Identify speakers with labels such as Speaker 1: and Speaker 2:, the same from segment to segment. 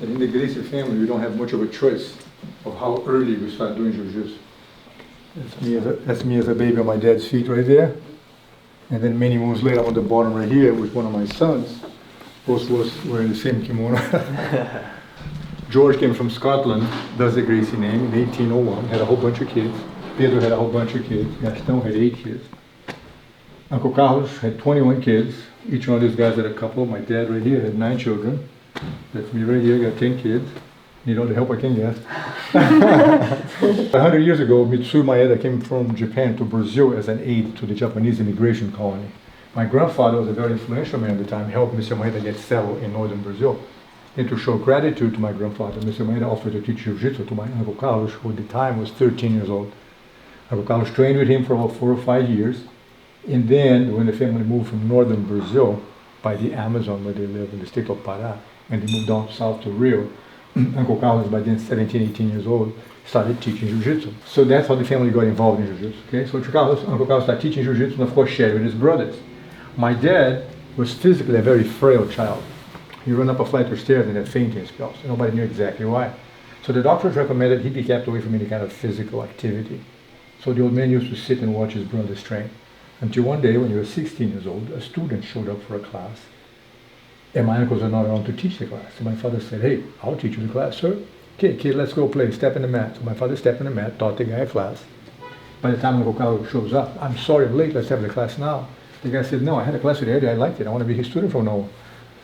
Speaker 1: And in the Gracie family, we don't have much of a choice of how early we start doing jiu-jitsu. That's me as a baby on my dad's feet right there. And then many moons later, I'm on the bottom right here with one of my sons. Both of us wearing the same kimono. George came from Scotland, does the Gracie name, in 1801, had a whole bunch of kids. Pedro had a whole bunch of kids. Gastão had 8 kids. Uncle Carlos had 21 kids. Each one of these guys had a couple. My dad right here had 9 children. That's me right here, got 10 kids. Need all the help I can get. 100 years ago, Mitsui Maeda came from Japan to Brazil as an aide to the Japanese immigration colony. My grandfather was a very influential man at the time, helped Mr. Maeda get settled in northern Brazil. And to show gratitude to my grandfather, Mr. Maeda offered to teach jiu-jitsu to my Uncle Carlos, who at the time was 13 years old. Uncle Carlos trained with him for about 4 or 5 years. And then, when the family moved from northern Brazil, by the Amazon where they live in the state of Pará, and they moved down south to Rio, Uncle Carlos, by then 17, 18 years old, started teaching jiu-jitsu. So that's how the family got involved in jiu-jitsu. Okay? So Uncle Carlos started teaching jiu-jitsu and of course shared with his brothers. My dad was physically a very frail child. He ran up a flight of stairs and had fainting spells. Nobody knew exactly why. So the doctors recommended he be kept away from any kind of physical activity. So the old man used to sit and watch his brothers train. Until one day, when he was 16 years old, a student showed up for a class. And my uncles are not around to teach the class. So my father said, hey, I'll teach you the class, sir. Okay, kid, let's go play. Step in the mat. So my father stepped in the mat, taught the guy a class. By the time Uncle Carlos shows up, I'm sorry I'm late, let's have the class now. The guy said, no, I had a class with Eddie, I liked it. I want to be his student from now on.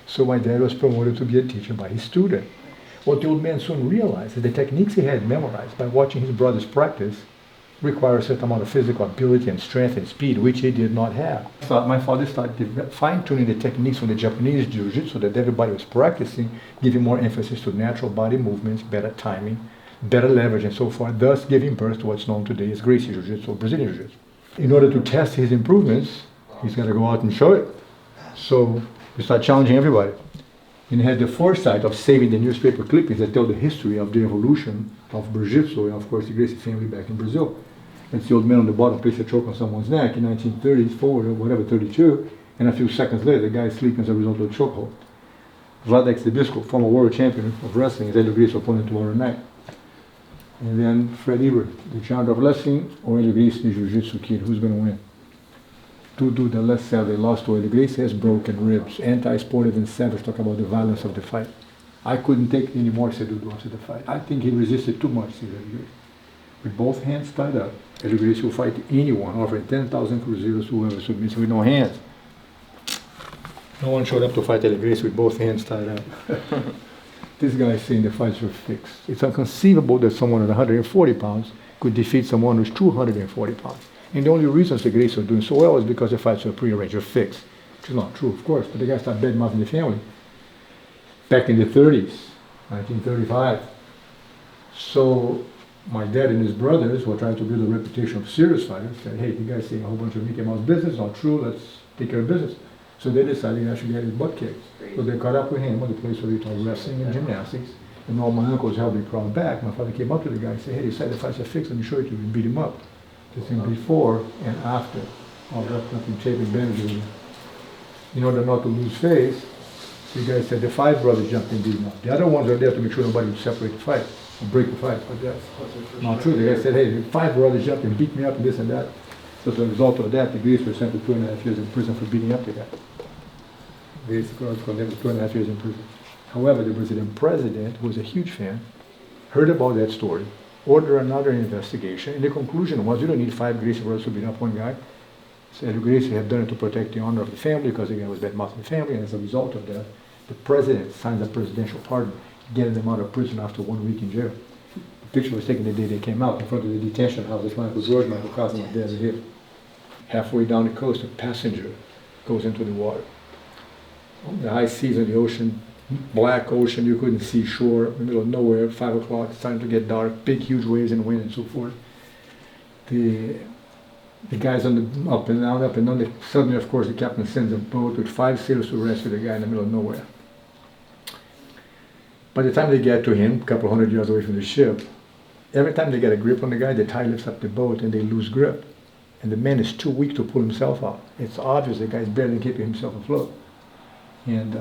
Speaker 1: So my dad was promoted to be a teacher by his student. What the old man soon realized is the techniques he had memorized by watching his brothers practice require a certain amount of physical ability and strength and speed, which he did not have. So my father started fine-tuning the techniques from the Japanese jiu-jitsu that everybody was practicing, giving more emphasis to natural body movements, better timing, better leverage, and so forth, thus giving birth to what's known today as gracie jiu-jitsu or Brazilian jiu-jitsu. In order to test his improvements, he's got to go out and show it. So we start challenging everybody. And he had the foresight of saving the newspaper clippings that tell the history of the evolution of jiu-jitsu and of course the Gracie family back in Brazil. That's the old man on the bottom placed a choke on someone's neck in 1934 or whatever, 32, and a few seconds later the guy is sleeping as a result of the chokehold. Vladex Zbyszko, former world champion of wrestling, is Hélio Gracie's opponent tomorrow night. And then Fred Ebert, the challenger of wrestling, or Hélio Gracie, the jiu-jitsu kid, who's going to win? Dudu, the last Saturday, lost to Hélio Gracie, has broken ribs. Anti-sportive and savage talk about the violence of the fight. I couldn't take any more, said Dudu after the fight. I think he resisted too much, said Hélio Gracie. With both hands tied up, Hélio Gracie will fight anyone, offering 10,000 cruzeiros to whoever submits with no hands. No one showed up to fight Hélio Gracie with both hands tied up. This guy is saying the fights were fixed. It's inconceivable that someone at 140 pounds could defeat someone who's 240 pounds. And the only reason the Gracie are doing so well is because the fights were prearranged or fixed. Which is not true, of course, but the guy started badmouthing the family back in the 30s, 1935. So my dad and his brothers were trying to build a reputation of serious fighters. Said, hey, the guy's saying a whole bunch of Mickey Mouse business, not true, let's take care of business. So they decided he actually had his butt kicked. So they caught up with him at the place where they taught wrestling and gymnastics. And all my uncles helped me crawl back. My father came up to the guy and said, hey, they said the fights are fixed, let me show it to you, and beat him up. The thing before and after, all wrapped up in tape and bandages. In order not to lose face, the guy said the 5 brothers jumped in and beat him up. The other ones are there to make sure nobody would separate the fight or break the fight. But that's not true. The guy said, hey, the 5 brothers jumped and beat me up and this and that. So as a result of that, the Gracie were sent to 2.5 years in prison for beating up the guy. The Gracie was condemned to 2.5 years in prison. However, the Brazilian president, who was a huge fan, heard about that story, ordered another investigation, and the conclusion was you don't need 5 Gracie brothers to beat up one guy. So Hélio Gracie had done it to protect the honor of the family because the guy was bad-mouthing the family, and as a result of that, the president signs a presidential pardon, getting them out of prison after 1 week in jail. The picture was taken the day they came out in front of the detention house. That's Michael George, Michael Cosmo, my dad, here. Halfway down the coast, a passenger goes into the water. The high seas in the ocean, black ocean, you couldn't see shore, in the middle of nowhere, 5 o'clock, it's starting to get dark, big, huge waves and wind and so forth. The guys on the up and down, suddenly, of course, the captain sends a boat with 5 sailors to rescue the guy in the middle of nowhere. By the time they get to him, a couple hundred yards away from the ship, every time they get a grip on the guy, the tide lifts up the boat and they lose grip. And the man is too weak to pull himself out. It's obvious the guy's barely keeping himself afloat. And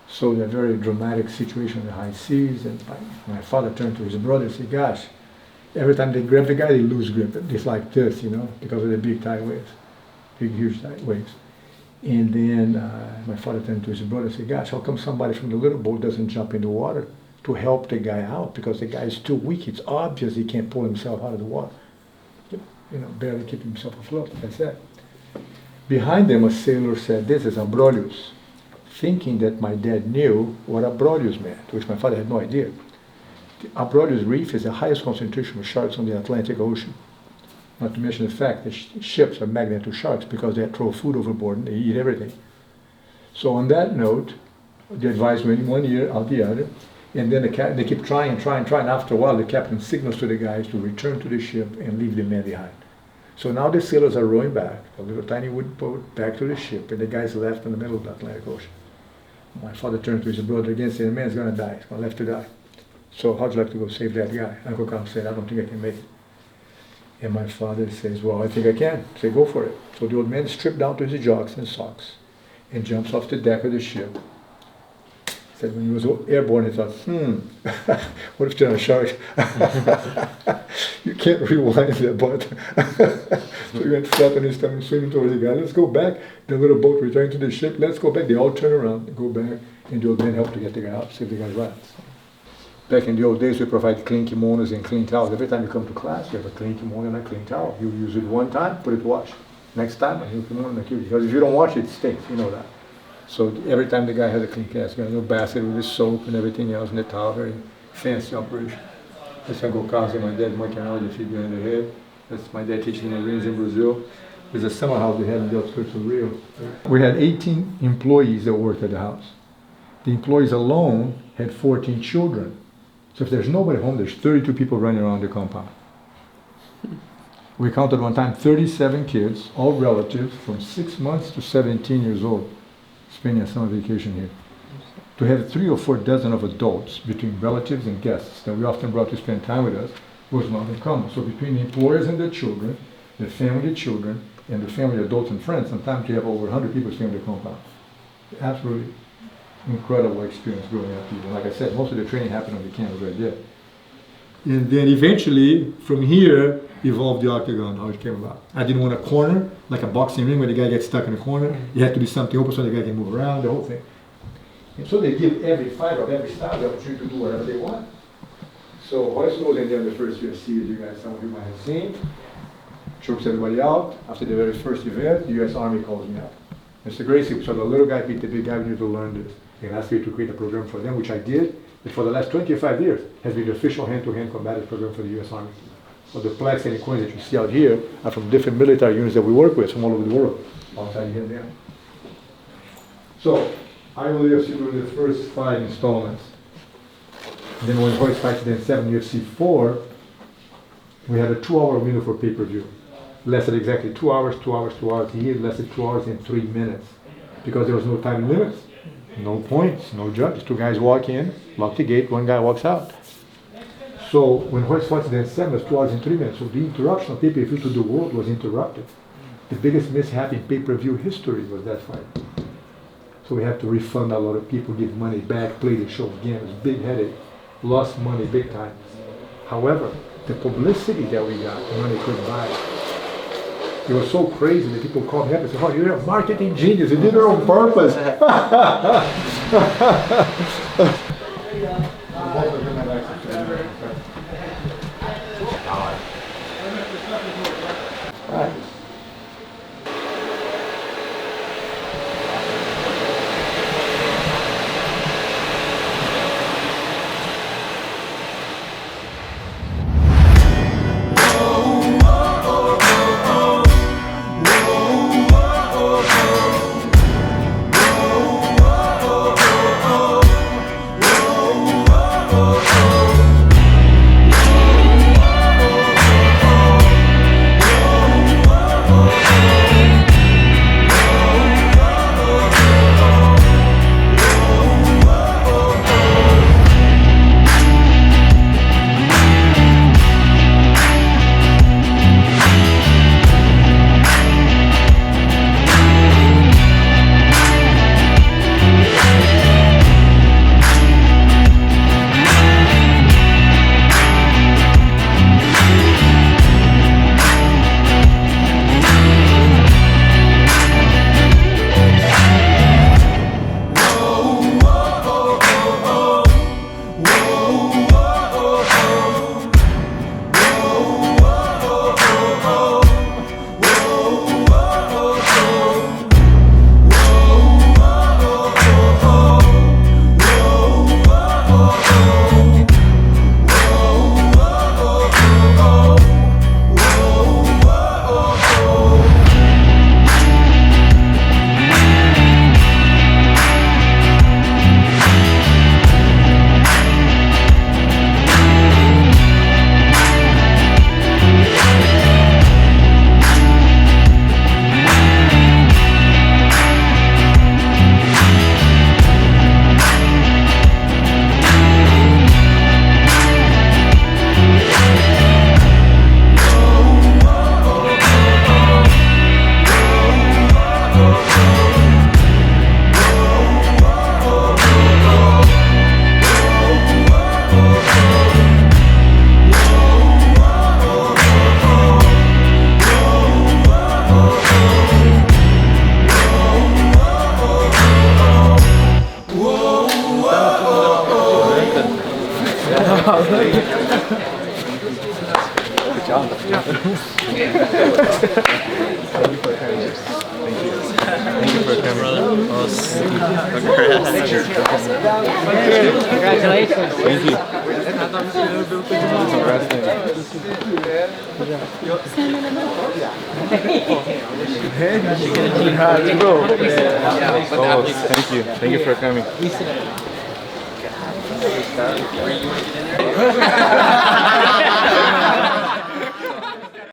Speaker 1: So a very dramatic situation in the high seas, and my father turned to his brother and said, gosh, every time they grab the guy, they lose grip. It's like this, because of the big tide waves, big, huge tide waves. And then my father turned to his brother and said, gosh, how come somebody from the little boat doesn't jump in the water to help the guy out? Because the guy is too weak. It's obvious he can't pull himself out of the water. Barely keeping himself afloat. That's it. Behind them, a sailor said, this is Abrolius, thinking that my dad knew what Abrolius meant, which my father had no idea. The Abrolius Reef is the highest concentration of sharks on the Atlantic Ocean. Not to mention the fact that ships are magnet to sharks because they throw food overboard and they eat everything. So on that note, the advice went in one ear, out the other, and then they keep trying. After a while, the captain signals to the guys to return to the ship and leave the men behind. So now the sailors are rowing back, a little tiny wood boat, back to the ship, and the guys left in the middle of the Atlantic Ocean. My father turned to his brother again and said, the man's going to die, he's going to have to die. So how'd you like to go save that guy? Uncle Carl said, I don't think I can make it. And my father says, well, I think I can. I say, go for it. So the old man stripped down to his jocks and socks and jumps off the deck of the ship. Said when he was airborne, he thought, what if there's a shark? You can't rewind that button. So he went flat on his stomach, swimming towards the guy. Let's go back. The little boat returned to the ship. Let's go back. They all turn around and go back. And the old man helped to get the guy out, save the guy's lives. Back in the old days, we provide clean kimonos and clean towels. Every time you come to class, you have a clean kimono and a clean towel. You use it one time, put it to wash. Next time, a new kimono and a cute. Because if you don't wash it, it stinks. You know that. So every time the guy has a clean cast, got a little basket with his soap and everything else in the towel, very fancy operation. That's Uncle Carlos and my dad working out the feet behind the head. That's my dad teaching Marines in Brazil. There's a summer house we had in the outskirts of Rio. We had 18 employees that worked at the house. The employees alone had 14 children. So if there's nobody home, there's 32 people running around the compound. We counted one time 37 kids, all relatives, from 6 months to 17 years old, spending a summer vacation here. To have 3 or 4 dozen of adults between relatives and guests that we often brought to spend time with us was not uncommon. So between the employers and their children, the family of children, and the family adults and friends, sometimes you have over 100 people staying in the compound. Absolutely incredible experience growing up here. Like I said, most of the training happened on the campus right there. And then eventually, from here, evolved the octagon, how it came about. I didn't want a corner, like a boxing ring where the guy gets stuck in a corner. It had to be something open so the guy can move around, the whole thing. And so they give every fighter of every style the opportunity to do whatever they want. So Horace goes in there in the first UFC, as you guys, some of you might have seen, chokes everybody out. After the very first event, the U.S. Army calls me up. Mr. Gracie, so the little guy beat the big guy, we need to learn this. They asked me to create a program for them, which I did. But for the last 25 years, has been the official hand-to-hand combative program for the U.S. Army. So the plaques and the coins that you see out here are from different military units that we work with from all over the world, outside here and there. So I will UFC during the first 5 installments. And then when Horace fights then 7 UFC 4, we had a 2-hour window for pay-per-view. Lasted exactly 2 hours, 2 hours, 2 hours. He lasted 2 hours and 3 minutes because there was no time limits, no points, no judges. 2 guys walk in, lock the gate, 1 guy walks out. So when Horace fought then 7, it was 2 hours and 3 minutes. So the interruption of pay-per-view to the world was interrupted. The biggest mishap in pay-per-view history was that fight. So we had to refund a lot of people, give money back, play the show again. It was a big headache. Lost money big time. However, the publicity that we got, money couldn't buy. It was so crazy that people called me up and said, oh, you're a marketing genius. You did it on purpose.
Speaker 2: Thank you for coming.
Speaker 3: Congratulations.
Speaker 2: Thank you. Thank you. Thank you for coming.